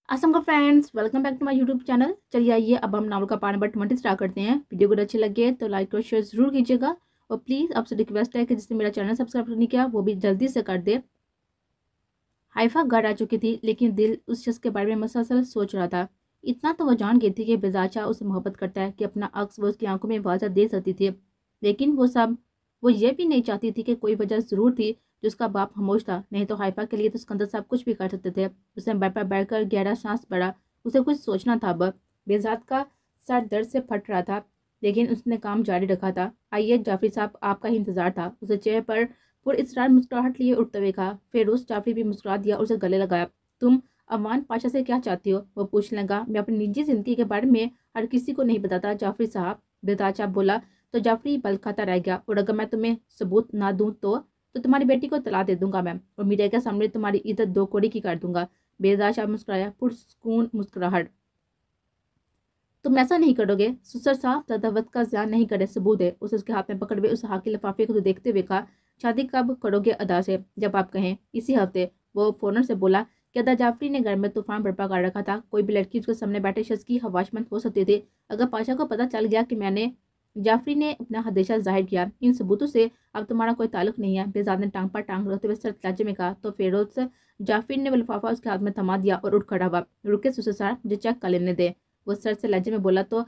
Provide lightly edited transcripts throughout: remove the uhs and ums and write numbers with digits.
Aslam friends, welcome back to my YouTube channel. चलिए आइए अब हम नावल का पार्ट नंबर 20 स्टार्ट करते हैं। वीडियो को अच्छी लगे तो लाइक और शेयर जरूर कीजिएगा और प्लीज़ आपसे रिक्वेस्ट है कि जिसने मेरा चैनल सब्सक्राइब नहीं किया वो भी जल्दी से कर दे। हाइफा घर आ चुकी थी लेकिन दिल उस शख्स के बारे में मसलसल सोच रहा था। इतना तो वह जान गई थी कि बेजाचा उसे मोहब्बत करता है कि अपना अक्स वो उसकी आंखों में वाजा दे सकती थी, लेकिन वो ये भी नहीं चाहती थी कि कोई वजह ज़रूर थी जो उसका बाप खामोश था। नहीं तो हाइफा के लिए तो सिकंदर साहब कुछ भी कर सकते थे। उसने बेड पर बैठकर गहरा सांस पड़ा। उसे कुछ सोचना था। अब बेजात का सर दर्द से फट रहा था लेकिन उसने काम जारी रखा था। आइए जाफरी साहब, आपका ही इंतजार था। उसे चेहरे पर पुरइसरार मुस्कुराहट लिए उठते हुए कहा। फेरोज जाफरी भी मुस्कुरा दिया और उसे गले लगाया। तुम अमान पाशा से क्या चाहती हो? वो पूछने लगा। मैं अपनी निजी जिंदगी के बारे में हर किसी को नहीं बताता जाफरी साहब। बेताज बोला। तो जाफरी बल खाता रह गया। और अगर मैं तुम्हें सबूत ना दूं तो तुम्हारी बेटी को तला दे दूंगा मैं, और मीडिया के सामने तुम्हारी इज्जत दो कोड़ी की कर दूंगा। बेदाशा मुस्कुराया, पुरसकून मुस्कुराहट। तुम ऐसा नहीं करोगे सुसर साहब, ज्यादा वक्त का ज़्यान नहीं करे, सबूत है। उसे उसके हाथ में पकड़ हुए उस हाथ लिफाफे को देखते हुए कहा। शादी कब करोगे अदा से? जब आप कहें। इसी हफ्ते। वो फौरन से बोला कि अदा जाफरी ने घर में तूफान बर्पा कर रखा था। कोई भी लड़की उसके सामने बैठे शख्स की हवाशमंद हो सकती थी। अगर पाशा को पता चल गया कि मैंने जाफरी ने अपना हदेशा जाहिर किया, इन सबूतों से अब तुम्हारा कोई ताल्लुक नहीं है। बेजाद ने टांग पर टांग रखते हुए सर लहजे में कहा। तो फेरोज जाफरी ने वो लिफाफा उसके हाथ में थमा दिया और उठ खड़ा हुआ। रुके सुसर साहब, मुझे चेक कर लेने दे, वो सर से लहजे में बोला। तो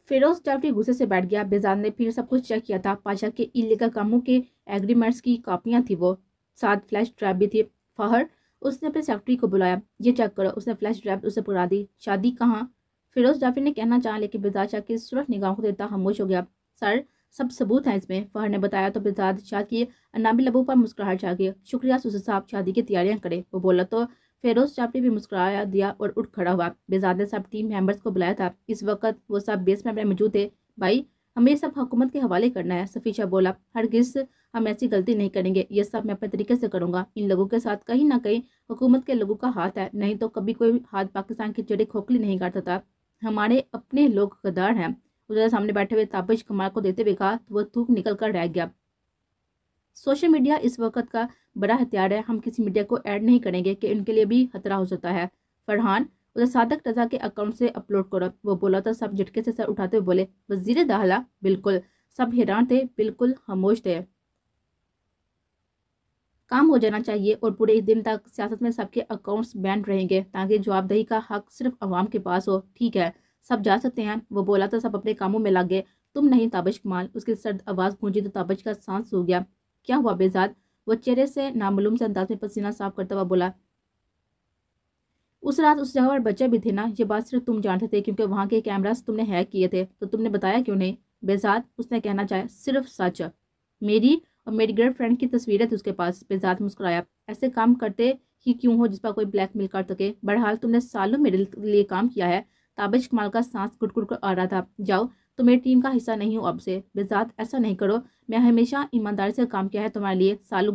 फिरोज जाफरी गुस्से से बैठ गया। बेजाद ने फिर सब कुछ चेक किया था। पाशा के इलीगल कामों के एग्रीमेंट्स की कापियां थी, वो साथ फ्लैश ड्राइव भी थी। फहर, उसने अपने सेक्रेटरी को बुलाया। ये चेक करो। उसने फ्लैश ड्राइव उसे पुरा दी। शादी कहाँ? फिरोज जाफरी ने कहना चाहा लेकिन बेजाद शाह की सुरख निगाहों को देता खामोश हो गया। सर, सब सबूत हैं इसमें, फहर ने बताया। तो बेजाद शाह की अनाबी लबों पर मुस्कुराहट छा गई। शुक्रिया सुसर साहब, शादी की तैयारियां करें, वो बोला। तो फेरोज जाफरी भी मुस्कुराया दिया और उठ खड़ा हुआ। बेजाद ने सब टीम मेंबर्स को बुलाया था। इस वक्त वो सब बेस में मौजूद थे। भाई, हमें सब हुकूमत के हवाले करना है, सफीशा बोला। हरगिज़ हम ऐसी गलती नहीं करेंगे। ये सब मैं अपने तरीके से करूंगा। इन लोगों के साथ कहीं ना कहीं हुकूमत के लोगों का हाथ है, नहीं तो कभी कोई हाथ पाकिस्तान की चिड़ी खोखली नहीं काटता था। हमारे अपने लोग गद्दार हैं। उधर सामने बैठे हुए ताबिश कमाल को देते हुए कहा। तो वो थूक निकल कर रह गया। सोशल मीडिया इस वक्त का बड़ा हथियार है। हम किसी मीडिया को ऐड नहीं करेंगे कि उनके लिए भी खतरा हो सकता है। फरहान, उसे सादक रजा के अकाउंट से अपलोड करो, वो बोला। तो सब झटके से सर उठाते हुए बोले। वजीर दाखिला? बिल्कुल। सब हैरान थे, बिल्कुल खामोश थे। काम हो जाना चाहिए और पूरे एक दिन तक सियासत में सबके अकाउंट्स बैन रहेंगे ताकि जवाबदेही का हक सिर्फ अवाम के पास हो। ठीक है, सब जा सकते हैं, वो बोला। तो सब अपने कामों में लग गए। तुम नहीं ताबिश कमाल? उसकी सर्द आवाज़ गूंजी तो ताबिश का सांस सूख गया। क्या हुआ बेजाद? वो चेहरे से नामालूम से अंदाज में पसीना साफ करता हुआ बोला। उस रात उस जगह पर बच्चे भी थे ना? ये बात सिर्फ तुम जानते थे क्योंकि वहाँ के कैमरास तुमने हैक किए थे। तो तुमने बताया क्यों नहीं? बेजाद, उसने कहना चाहे सिर्फ सच। मेरी और मेरी गर्लफ्रेंड की तस्वीरें थी उसके पास। बेजाद मुस्कुराया। ऐसे काम करते ही क्यों हो जिस पर कोई ब्लैकमेल कर सके? बहरहाल तुमने सालों मेरे लिए काम किया है। ताबिश कमाल का सांस गुट कर आ रहा था। जाओ, तो मेरी टीम का हिस्सा नहीं हो अब से। बेजाद, ऐसा नहीं करो, मैं हमेशा ईमानदारी से काम किया है तुम्हारे लिए। सालों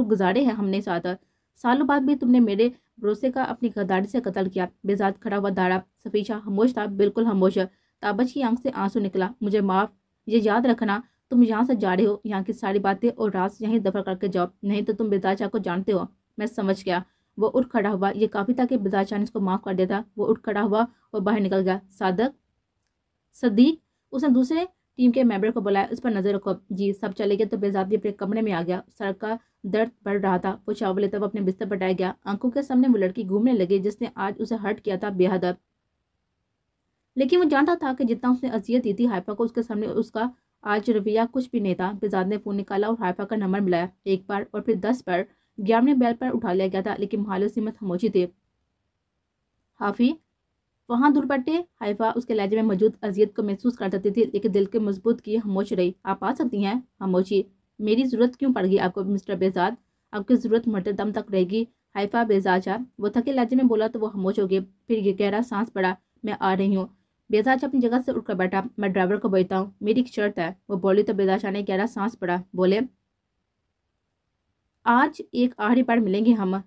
गुजारे हैं हमने साथ। सालों बाद भी तुमने मेरे भरोसे का अपनी गद्दारी से कत्ल किया। बेजाद खड़ा हुआ दाड़ा। सफीशा खामोश था, बिल्कुल खामोश। ताबश की आंख से आंसू निकला। मुझे माफ, ये याद रखना, तुम यहाँ से जा रहे हो, यहाँ की सारी बातें और राज यहीं दफा करके जाओ, नहीं तो तुम बेदार शाह को जानते हो। मैं समझ गया। वो उठ खड़ा हुआ। ये काफी था कि बेदार शाह ने उसको माफ कर दिया था। वो उठ खड़ा हुआ और बाहर निकल गया। सादक, सदीक, उसने दूसरे टीम के मेंबर को बुलाया। उस पर नजर रखो। जी, सब चले गए तो बेजाद भी अपने कमरे में आ गया। सर का दर्द बढ़ रहा था। वो शावर लेते हुए अपने बिस्तर पर बैठ गया। आंखों के सामने वो लड़की घूमने लगी जिसने आज उसे हर्ट किया था बेहद। लेकिन वो जानता था कि जितना उसने अजियत दी थी हाइफा को, उसके सामने उसका आज रवैया कुछ भी नहीं था। बेजाद ने फोन निकाला और हाइफा का नंबर मिलाया। एक बार और फिर 10 बार। 11वें बैल पर उठा लिया गया था लेकिन माहौल सीमत खामोशी थी। हाफी, वहां दूर बैठे हाइफा उसके लहजे में मौजूद अजियत को महसूस कर सकती थी लेकिन दिल के मजबूत किए खामोश रही। आप आ सकती हैं? खामोशी। मेरी जरूरत क्यों पड़ गई आपको मिस्टर बेजाद? आपकी जरूरत मरते दम तक रहेगी। हाइफा बेजाद शाह, वो थके लहजे में बोला। तो वो खामोश हो गए। फिर ये गहरा सांस पड़ा। मैं आ रही हूँ। बेजाद शाह अपनी जगह से उठकर बैठा। मैं ड्राइवर को भेजता हूँ, मेरी एक शर्त है, वो बोली। तो बेजाद शाह ने गहरा सांस पड़ा। बोले, आज एक आखिरी बार मिलेंगे हम,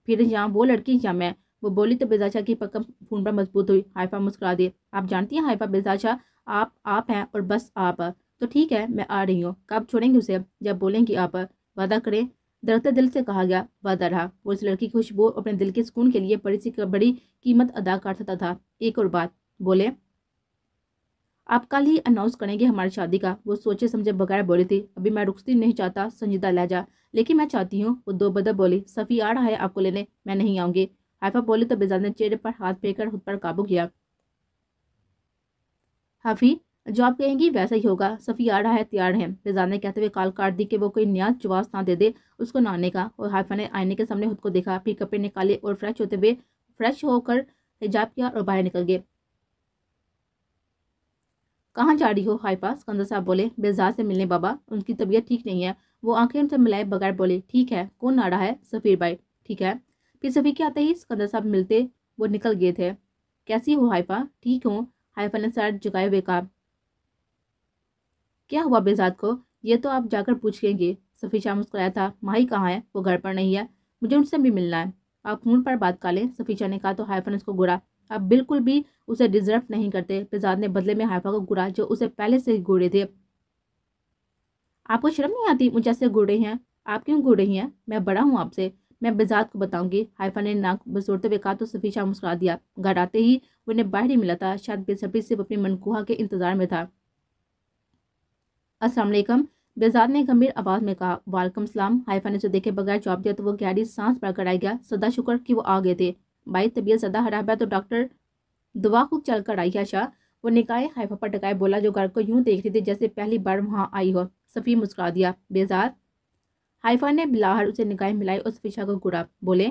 फिर यहाँ वो लड़की या मैं, वो बोली। तो बेजाशा की पकड़ फोन पर मजबूत हुई। हाइफा मुस्कुरा दी। आप जानती हैं हाइफा बेजाशा, आप हैं और बस आप। तो ठीक है, मैं आ रही हूँ। कब छोड़ेंगे उसे? जब बोलेंगी आप। वादा करें। درخت دل سے کہا گیا وعدہ رہا۔ وہ اس لڑکی کی خوشبو اپنے دل کے سکون کے لیے بڑی قیمت ادا کر سکتا تھا۔ ایک اور بات بولے، آپ کل ہی اناؤنس کریں گے ہماری شادی کا؟ وہ سوچے سمجھے بغیر بولی تھی۔ ابھی میں رخصتی نہیں چاہتا، سنجیدہ لہجہ، لیکن میں چاہتی ہوں۔ وہ دو بدر بولی، صفی آ رہا ہے آپ کو لینے؟ میں نہیں آؤں گی۔ حیفا بولی تو بہزاد نے چہرے پر ہاتھ پھیر کر خود پر قابو کیا۔ حافی، جو آپ کہیں گی ویسا ہی ہوگا۔ صفی آ رہا ہے، تیار ہے۔ بہزاد نے کہتے ہوئے کال کاٹ دی کہ وہ کوئی نیاز جواز نہ دے اس کو نہ آنے کا۔ اور حیفا نے آئینے کے سامنے خود کو دیکھا، پھر کپڑے نکالے اور فریش ہو کر حجاب کیا اور باہر نکل گئے۔ کہاں جا رہی ہو حیفا؟ سکندر صاحب بولے۔ بہزاد سے ملنے بابا، ان کی طبیعت ٹھیک نہیں ہے۔ وہ آنکھیں ان سے ملائے بغیر بولے، ٹھیک ہے، کون آ رہا ہے؟ سفیر بھائی، ٹھیک ہے۔ پھر صفی کے آتے ہی سکندر صاحب ملتے وہ نکل گئے تھے۔ کیسی ہو حیفا؟ ٹھیک ہوں، حیفا نے سر جھکائے ہوئے کہا۔ کیا ہوا بہزاد کو؟ یہ تو آپ جا کر پوچھیں گے۔ صفی شاہ مسکرایا تھا۔ ماہی کہاں ہے؟ وہ گھر پر نہیں ہے، مجھے ان سے بھی ملنا ہے۔ آپ فون پر بات کر لیں، صفی شاہ نے کہا تو حیفا نے اس کو گھورا۔ آپ بالکل بھی اسے ڈیزرو نہیں کرتے۔ بہزاد نے بدلے میں حیفا کو گھورا جو اسے پہلے سے ہی گھورے تھے۔ آپ کو شرم نہیں آتی مجھے ایسے گھور رہی ہیں؟ آپ کیوں گھور رہی ہیں؟ میں بڑا ہوں آپ سے، میں بہزاد کو بتاؤں گی، حیفا نے ناک بسوڑتے ہوئے کہا تو صفی شاہ مسکرا دیا۔ گھر آتے ہی وہ انہیں باہر ہی ملا تھا، شاید بے صبری سے اپنی منقوہہ کے انتظار میں تھا۔ السلام علیکم، بہزاد نے گمبھیر آواز میں کہا۔ وعلیکم السلام۔ حیفا نے اسے دیکھے بغیر جواب دیا تو وہ گہری سانس بھر کر آ گیا۔ سدا شکر کہ وہ آ گئے تھے۔ بھائی طبیعت زیادہ خراب ہے تو ڈاکٹر دوا خود چل کر آئی ہے شاہ؟ وہ نگاہیں حیفا پر ٹکائے بولا جو گھر کو یوں دیکھ رہی تھی جیسے پہلی بار وہاں آئی ہو۔ صفی مسکرا دیا۔ بہزاد؟ حیفا نے بلاہر اسے نگاہیں ملائی اور صفی شاہ کو گھورا۔ بولے،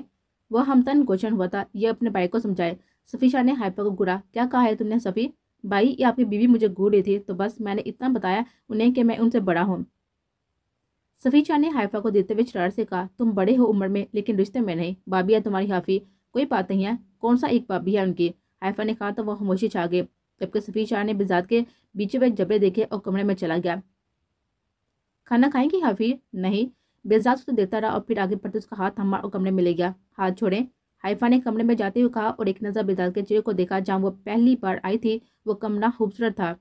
وہ ہمتن گوشن ہوا تھا، یہ اپنے بھائی کو سمجھائے۔ صفی شاہ نے حیفا کو گھورا۔ کیا کہا ہے تم نے صفی؟ بھائی، یہ آپ کی بیوی مجھے گھور رہی تھی تو بس میں نے اتنا بتایا انہیں کہ میں ان سے بڑا ہوں۔ صفی شاہ نے حیفا کو دیتے ہوئے شرارت سے کہا، تم بڑے ہو عمر میں لیکن رشتے میں نہیں۔ بابی ہے تمہاری حافی؟ کوئی بات نہیں ہے، کون سا ایک بابی ہے ان کی؟ حیفا نے کہا تو وہ خاموشی چھا گئے، جبکہ صفی شاہ نے بہزاد کے بیچے ہوئے جبڑے دیکھے اور کمرے میں چلا گیا۔ کھانا کھائیں گی حافی؟ نہیں۔ بہزاد اسے دیکھتا رہا اور پھر آگے بڑھتے اس کا ہاتھ تھما اور کمرے میں لے گیا۔ ہاتھ چھوڑیں، حیفا نے کمرے میں جاتے ہوئے کہا اور ایک نظر بہزاد کے چہرے کو دیکھا جہاں وہ پہلی بار آئی تھی۔ وہ کمرہ خوبصورت تھا۔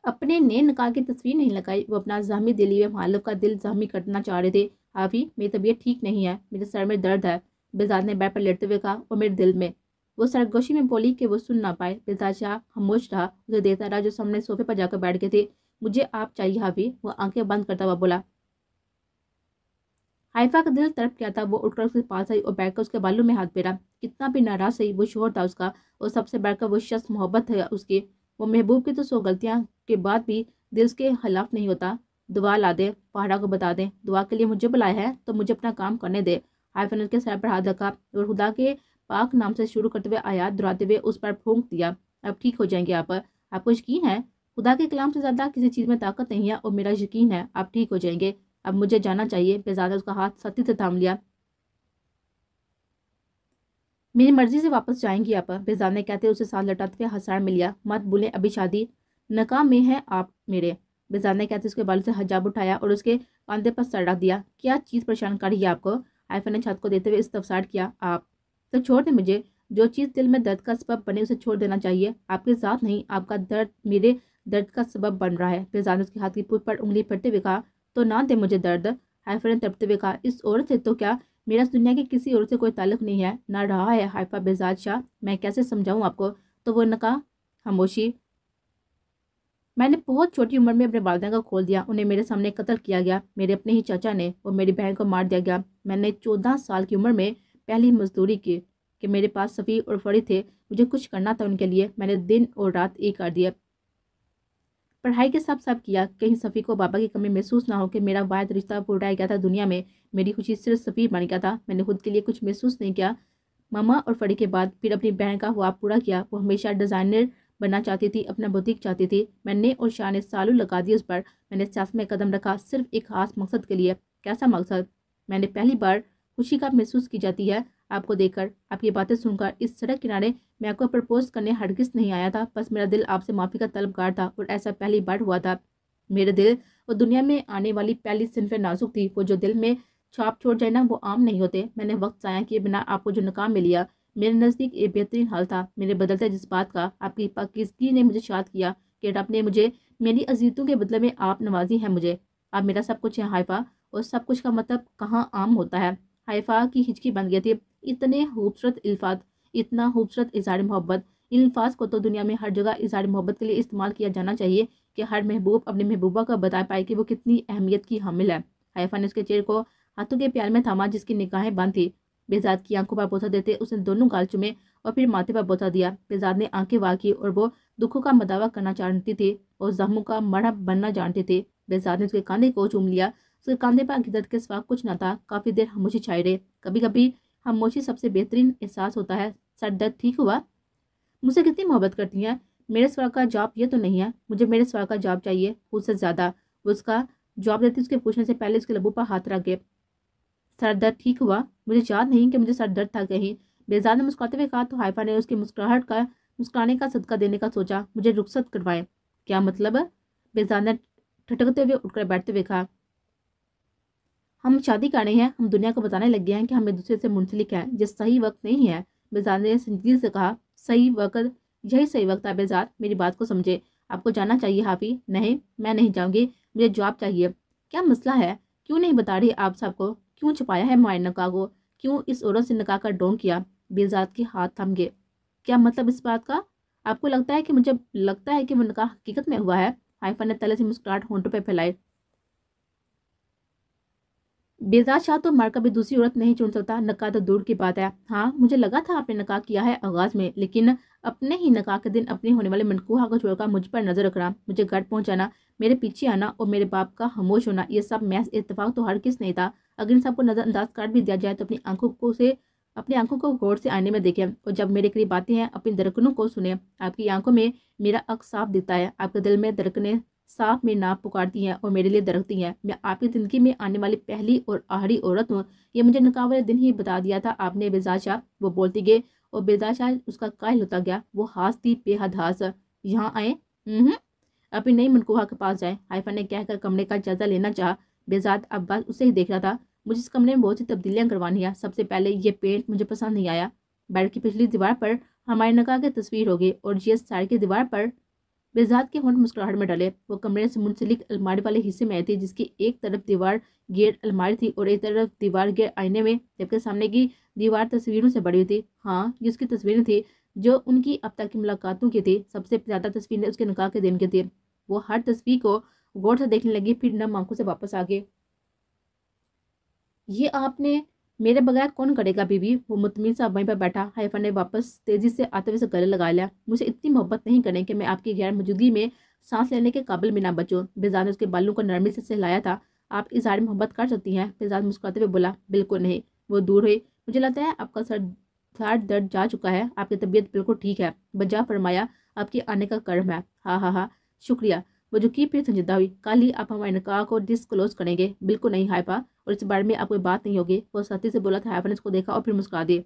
اپنے نئے نکاح کی تصویر نہیں لگائی، وہ اپنا زخمی دلی ہوئے مخالف کا دل زخمی کرنا چاہ رہے تھے۔ حافی، میری طبیعت ٹھیک نہیں ہے، میرے سر میں درد ہے، بہزاد نے بیڈ پر لیٹتے ہوئے کہا، اور میرے دل میں۔ وہ سرگوشی میں بولی کہ وہ سن نہ پائے۔ بہزاد شاہ خاموش رہا، اسے دیکھتا رہا جو سامنے صوفے پر جا کر بیٹھ گئے تھے۔ مجھے آپ چاہیے حافی، وہ آنکھیں بند کرتا ہوا بولا۔ حیفا کا دل تڑپ گیا تھا۔ وہ اٹھ کر اس کے پاس آئی اور بیٹھ کر اس کے بالوں میں ہاتھ پھیرا۔ کتنا بھی ناراض صحیح، وہ شوہر تھا اس کا، اور سب سے بڑھ کر وہ شخص محبت ہے اس کی۔ وہ محبوب کی تو 100 غلطیاں کے بعد بھی دل اس کے خلاف نہیں ہوتا۔ دعا لا دیں، پہاڑا کو بتا دیں، دعا کے لیے مجھے بلایا ہے تو مجھے اپنا کام کرنے دے۔ حیفا نے اس کے سر پر ہاتھ رکھا اور خدا کے پاک نام سے شروع کرتے ہوئے آیات دہراتے ہوئے اس پر پھونک دیا۔ اب ٹھیک ہو جائیں گے آپ کو یقین ہے؟ خدا کے کلام سے زیادہ کسی چیز میں طاقت نہیں ہے اور میرا یقین ہے آپ ٹھیک ہو جائیں گے۔ اب مجھے جانا چاہیے۔ بہزاد نے اس کا ہاتھ سختی سے تھام لیا۔ میری مرضی سے واپس جائیں گی آپ؟ بہزاد نے کہتے اسے ساتھ لٹاتے ہوئے ہسار میں لیا۔ مت بھولیں ابھی شادی نکاح میں ہیں آپ میرے۔ بہزاد نے کہتے اس کے بالوں سے حجاب اٹھایا اور اس کے کاندھے پر سر رکھ دیا۔ کیا چیز پریشان کر رہی ہے آپ کو؟ حیفا نے چھت کو دیتے ہوئے استفسار کیا۔ آپ تو چھوڑ دیں مجھے، جو چیز دل میں درد کا سبب بنے اسے چھوڑ دینا چاہیے۔ آپ کے ساتھ نہیں، آپ کا درد میرے درد کا سبب بن رہا ہے۔ بہزاد نے اس کے ہاتھ کی پٹ پر انگلی پھرتے ہوئے کہا، تو نہ دے مجھے درد۔ حیفا نے تڑپتے ہوئے کہا، اس عورت سے تو کیا میرا اس دنیا کی کسی عورت سے کوئی تعلق نہیں ہے، نہ رہا ہے۔ حیفا، بہزاد شاہ میں کیسے سمجھاؤں آپ کو؟ تو وہ نکاح؟ خاموشی۔ میں نے بہت چھوٹی عمر میں اپنے والدین کو کھول دیا، انہیں میرے سامنے قتل کیا گیا، میرے اپنے ہی چاچا نے، اور میری بہن کو مار دیا گیا۔ میں نے 14 سال کی عمر میں پہلی مزدوری کی کہ میرے پاس صفی اور فری تھے، مجھے کچھ کرنا تھا ان کے لیے، میں نے دن اور رات ایک کر دیا۔ پڑھائی کے سب کیا، کہیں صفی کو بابا کی کمی محسوس نہ ہو کہ میرا واحد رشتہ وہ رہ گیا تھا دنیا میں، میری خوشی صرف صفی بن گیا تھا۔ میں نے خود کے لیے کچھ محسوس نہیں کیا۔ ماما اور فری کے بعد پھر اپنی بہن کا خواب پورا کیا، وہ ہمیشہ ڈیزائنر بننا چاہتی تھی، اپنا بوتیک چاہتی تھی۔ میں نے اور شاہ نے سالوں لگا دی اس پر، میں نے سیاست میں قدم رکھا صرف ایک خاص مقصد کے لیے۔ کیسا مقصد؟ میں نے پہلی بار خوشی کا محسوس کی جاتی ہے آپ کو دیکھ کر، آپ کی باتیں سن کر۔ اس سڑک کنارے میں آپ کو پرپوز کرنے ہرگز نہیں آیا تھا، بس میرا دل آپ سے معافی کا طلبگار تھا، اور ایسا پہلی بار ہوا تھا۔ میرے دل وہ دنیا میں آنے والی پہلی صنف نازک تھی، وہ جو دل میں چھاپ چھوڑ جائے نا وہ عام نہیں ہوتے۔ میں نے وقت ضائع کیے بنا آپ کو جو نکاح میں لیا، میرے نزدیک یہ بہترین حل تھا۔ میرے بدلتے جذبات کا آپ کی پاکیزگی نے مجھے شاد کیا کہ رب نے مجھے میری اذیتوں کے بدلے میں آپ نوازی ہیں مجھے۔ अब मेरा सब कुछ है हाइफा, और सब कुछ का मतलब कहाँ आम होता है। हाइफा की हिचकी बन गई थी। इतने खूबसूरत अल्फाज, इतना खूबसूरत इज़हार मोहब्बत, इन अल्फाज को तो दुनिया में हर जगह इज़हार मोहब्बत के लिए इस्तेमाल किया जाना चाहिए कि हर महबूब अपनी महबूबा को बता पाए कि वो कितनी अहमियत की हामिल है। हाइफा ने उसके चेहरे को हाथों के प्यार में थामा जिसकी निगाहें बंद थी। बेजाद की आंखों पर बोसा देते उसने दोनों गाल चुमे और फिर माथे पर बोसा दिया। बेजाद ने आंखें वार की और वो दुखों का मदावा करना चाहती थी और जख्मों का मरहम बनना जानती थी। बेजाद ने उसके कांधे को चूम लिया। उसके कांधे पर गिदत के सिवा कुछ न था। काफ़ी देर खामोशी छाई रहे। कभी कभी खामोशी सबसे बेहतरीन एहसास होता है। सर दर्द ठीक हुआ? मुझसे कितनी मोहब्बत करती हैं? मेरे सवाल का जवाब ये तो नहीं है। मुझे मेरे सवाल का जवाब चाहिए, उससे ज़्यादा। वो उसका जवाब देती उसके पूछने से पहले उसके लबों पर हाथ रख गए। सर दर्द ठीक हुआ? मुझे याद नहीं कि मुझे सर दर्द था कहीं। बेजाद ने मुस्कुराते हुए कहा तो हाइफा ने उसकी मुस्कुराने का सदका देने का सोचा। मुझे रुखसत करवाएं। क्या मतलब? बेजाद ने ठटकते हुए उठकर बैठते हुए कहा, हम शादी कर रहे हैं। हम दुनिया को बताने लग गए हैं कि हम एक दूसरे से मुंसलिक हैं। ये सही वक्त नहीं है। बेजाद ने संजीदगी से कहा, सही वक्त? यही सही वक्त है बेजाद, मेरी बात को समझे। आपको जाना चाहिए हाफी। नहीं, मैं नहीं जाऊंगी। मुझे जवाब चाहिए। क्या मसला है? क्यों नहीं बता रही आप सबको? क्यों छुपाया है हमारे निकाह को? क्यों इस औरत से निकाह का ढोंग किया? बेजाद के हाथ थम गए। क्या मतलब इस बात का? आपको लगता है कि मुझे लगता है कि वो निकाह हकीकत में हुआ है? हाइफा ने तले से मुस्कुराहट होंठों पर फैलाई। बेजाद शाह तो मर कभी दूसरी औरत नहीं चुन सकता। निकाह तो दूर की बात है। हाँ, मुझे लगा था आपने निकाह किया है आगाज में, लेकिन अपने ही निकाह के दिन अपनी होने वाले मनकूहा को छोड़कर मुझ पर नजर रखना, मुझे घर पहुंचाना, मेरे पीछे आना और मेरे बाप का खामोश होना, ये सब महज इत्तेफाक तो हर किस नहीं था। अगर इन सबको नजरअंदाज कर भी दिया जाए तो अपनी आंखों को गौर से आईने में देखें और जब मेरे करीब आते हैं अपनी धड़कनों को सुने। आपकी आंखों में मेरा अक्स साफ दिखता है। आपके दिल में धड़कनें साफ में नाप पुकारती हैं और मेरे लिए धड़कती हैं। मैं आपकी ज़िंदगी में आने वाली पहली और आखिरी औरत हूँ। ये मुझे निकाह वाले दिन ही बता दिया था आपने बेजाद शाह। वो बोलती गई और बेजाद शाह उसका कायल होता गया। वो हंसती बेहद हंस। यहाँ आए? अपनी नई मनकूहा के पास जाए, हाइफा ने कहकर कमरे का जायजा लेना चाहा। बेजाद अब बस उसे ही देख रहा था। मुझे इस कमरे में बहुत सी तब्दीलियां करवानी है। सबसे पहले ये पेंट मुझे पसंद नहीं आया। बेड की पिछली दीवार पर हमारे निकाह की तस्वीर होगी और ये साड़ी की दीवार पर। बेजाद के होंठ मुस्कुराहट में डले। वो कमरे से मुंसलिक अलमारी वाले हिस्से में आई थी जिसकी एक तरफ दीवार गेट अलमारी थी और एक तरफ दीवार गेट आईने में, जबकि सामने की दीवार तस्वीरों से बड़ी हुई थी। हाँ, ये उसकी तस्वीरें थी जो उनकी अब तक की मुलाकातों की थी। सबसे ज़्यादा तस्वीरें उसके निकाह के दिन की थी। वो हर तस्वीर को गौर से देखने लगी, फिर नम आंखों से वापस आ गई। ये आपने मेरे बगैर कौन करेगा बीबी? वो मुतमिन सा वहीं पर बैठा। हाइफा ने वापस तेजी से आते हुए से गले लगा लिया। मुझे इतनी मोहब्बत नहीं करें कि मैं आपकी गैर मौजूदगी में सांस लेने के काबिल भी ना बचूं। बेजाद ने उसके बालों को नरमी से सहलाया था। आप इज़हार मोहब्बत कर सकती हैं? बेजाद मुस्कुराते हुए बोला, बिल्कुल नहीं। वो दूर हुई। मुझे लगता है आपका सर दर्द जा चुका है। आपकी तबीयत बिल्कुल ठीक है। बजा फरमाया, आपके आने का कर्म है। हाँ हाँ हाँ, शुक्रिया। वो झुकी फिर संजीदा हुई। कल ही आप हमारे निकाह को डिस्क्लोज करेंगे? बिल्कुल नहीं हाइफा, और इस बारे में आप कोई बात नहीं होगी। वो सख्ती से बोला था। हाइफा ने उसको देखा और फिर मुस्कुरा दी।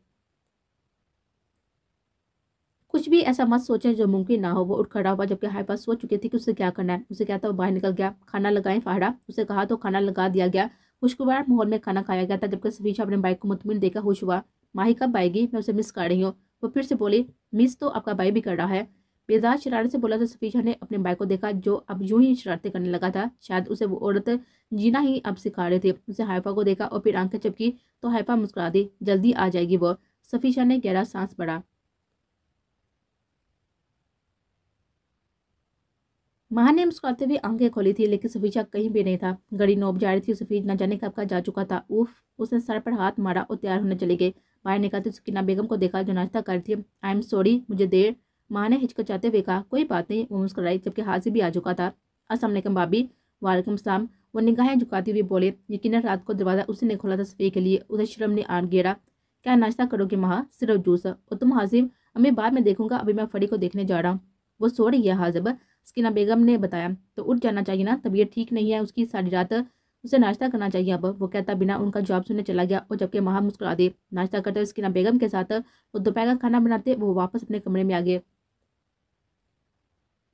कुछ भी ऐसा मत सोचें जो मुमकिन ना हो। वो उठ खड़ा हुआ जबकि हाइफा सोच चुकी थी कि उसे क्या करना है। उसे क्या था, वो बाहर निकल गया। खाना लगाएं फाहड़ा, उसे कहा तो खाना लगा दिया गया। खुशगवार माहौल में खाना खाया गया था जबकि सफीशा अपने बाइक को मुतमिन देखकर खुश हुआ। माही कब आएगी? मैं उसे मिस कर रही हूँ। वो फिर से बोली, मिस तो आपका भाई भी कर रहा है। बेजाद शरारत से बोला तो सफीशा ने अपने भाई को देखा जो अब यूं ही शरारतें करने लगा था। शायद उसे वो औरत जीना ही अब सिखा रही थी। उसे हाइफा को देखा और फिर आंखें चपकी तो हाइफा मुस्कुरा दी। जल्दी आ जाएगी वो। सफीशा ने गहरा सांस भरा। माँ ने मुस्कुराते हुए आंखें खोली थी लेकिन सफीशा कहीं भी नहीं था। घड़ी 9 बज रही थी। सफीज न जाने कब का जा चुका था। उफ, उसने सर पर हाथ मारा और तैयार होने चली गई। बाहर निकलते सकीना बेगम को देखा जो नाश्ता कर रही थी। आई एम सॉरी, मुझे देर। माँ ने हिचकिचाते हुए कहा, कोई बात नहीं। वो मुस्कुराई जबकि हाजिर भी आ चुका था। अस्सलाम वालेकुम भाभी। वालेकुम सलाम। वो निगाहें झुकाती हुई बोले। यकीनन रात को दरवाजा उसी ने खोला था सफी के लिए। उसे शर्म ने आन घेरा। क्या नाश्ता करोगे माँ? सिर्फ जूस। और तुम हाजिब? मैं बाद में देखूंगा, अभी मैं फड़ी को देखने जा रहा हूँ। वो सो रही है हाजिब, सकीना बेगम ने बताया। तो उठ जाना चाहिए ना, तबीयत ठीक नहीं है उसकी सारी रात। उसे नाश्ता करना चाहिए अब। वो कहता बिना उनका जवाब सुनने चला गया और जबकि महा मुस्कुरा दी। नाश्ता करते हुए सकीना बेगम के साथ वो दोपहर का खाना बनाते वो वापस अपने कमरे में आ गए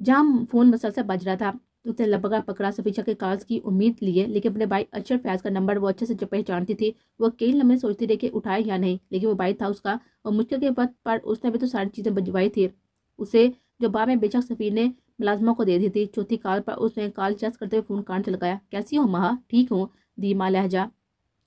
जहाँ फोन मुसलसल बज रहा था। उसने लपका पकड़ा सफीशा के कागज की उम्मीद लिए, लेकिन अपने भाई अशरफ फैज का नंबर वो अच्छे से पहचानती थी। वो कई लम्हे सोचती रही कि उठाए या नहीं, लेकिन वो भाई था उसका और मुश्किल के वक्त पर उसने भी तो सारी चीज़ें बजवाई थी उसे, जो बाद में बेशक सफ़ीर ने मुलाजमा को दे दी थी। चौथी कॉल पर उसने कॉल चेक करते हुए फ़ोन कान से लगाया। कैसी हो महा? ठीक हूँ, धीमा लहजा।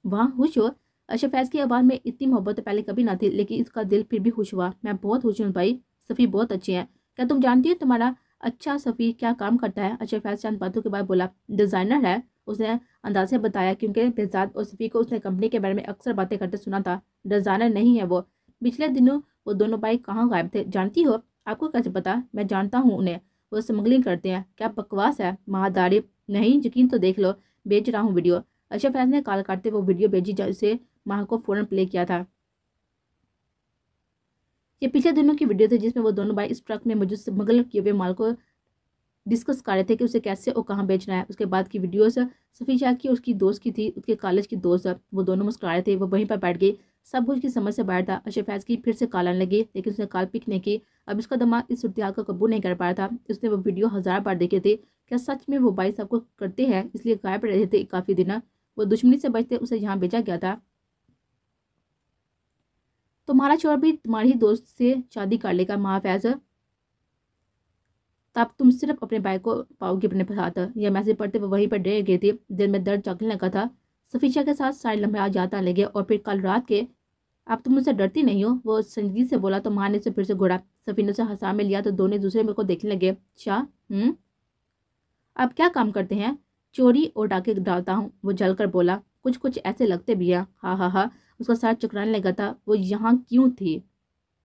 वहाँ खुश हो? अशरफ फैज़ की आवाज़ में इतनी मोहब्बत पहले कभी ना थी, लेकिन इसका दिल फिर भी खुश हुआ। मैं बहुत खुश हूँ भाई, सफ़ी बहुत अच्छे हैं। क्या तुम जानती हो तुम्हारा अच्छा सफ़ी क्या काम करता है? अशरफ फैज़ चंद बातों के बाद बोला। डिज़ाइनर है, उसने अंदाज से बताया, क्योंकि बेहजाद और सफ़ी को उसने कंपनी के बारे में अक्सर बातें करते सुना था। डिज़ाइनर नहीं है वो। पिछले दिनों वो दोनों भाई कहाँ गायब थे जानती हो? आपको कैसे पता? मैं जानता हूँ उन्हें, वो स्मगलिंग करते हैं। क्या बकवास है महादारी। नहीं यकीन तो देख लो, बेच रहा हूँ वीडियो। अशरफ फैज़ ने कॉल काटते वो वीडियो भेजी जिसे माह को फ़ौरन प्ले किया था। ये पिछले दिनों की वीडियो थी जिसमें वो दोनों भाई इस ट्रक में मौजूद स्मगल किए हुए माल को डिस्कस कर रहे थे कि उसे कैसे और कहाँ बेचना है। उसके बाद की वीडियोस सफ़ी शाह की उसकी दोस्त की थी, उसके कॉलेज की दोस्त। वो दोनों मुस्कुरा रहे थे। वो वहीं पर बैठ गई। सब कुछ की समझ से बाहर था। अशरफ फैज़ की फिर से कॉल आने लगी, लेकिन उसने कॉल पिक नहीं की। अब इसका दिमाग इस सूरत को कबूल नहीं कर पाया था। उसने वो वीडियो 1000 बार देखे थे। क्या सच में वो भाई सब कुछ करते हैं, इसलिए गायब रहे थे काफ़ी दिन? वो दुश्मनी से बचते उसे यहाँ भेजा गया था। तुम्हारा चोर भी तुम्हारी दोस्त से शादी कर लेगा महाफैज, तब तुम सिर्फ अपने भाई को पाओगे अपने साथ। यह मैसेज पढ़ते वो वहीं पर डर गई थी। दिल में दर्द जगने लगा था। सफीशा के साथ सारे लम्हे आ जाता लगे और फिर कल रात के। अब तुम मुझसे डरती नहीं हो? वो संजीदगी से बोला तो माँ ने उसे फिर से घोड़ा। सफी ने उसे हंसा में लिया तो दोनों दूसरे मेरे को देखने लगे। शाह अब क्या काम करते हैं? चोरी और डाके डालता हूँ, वो जलकर बोला। कुछ कुछ ऐसे लगते भी हैं। हाँ हाँ हाँ, उसका साथ चकराने लगा था। वो यहाँ क्यों थी?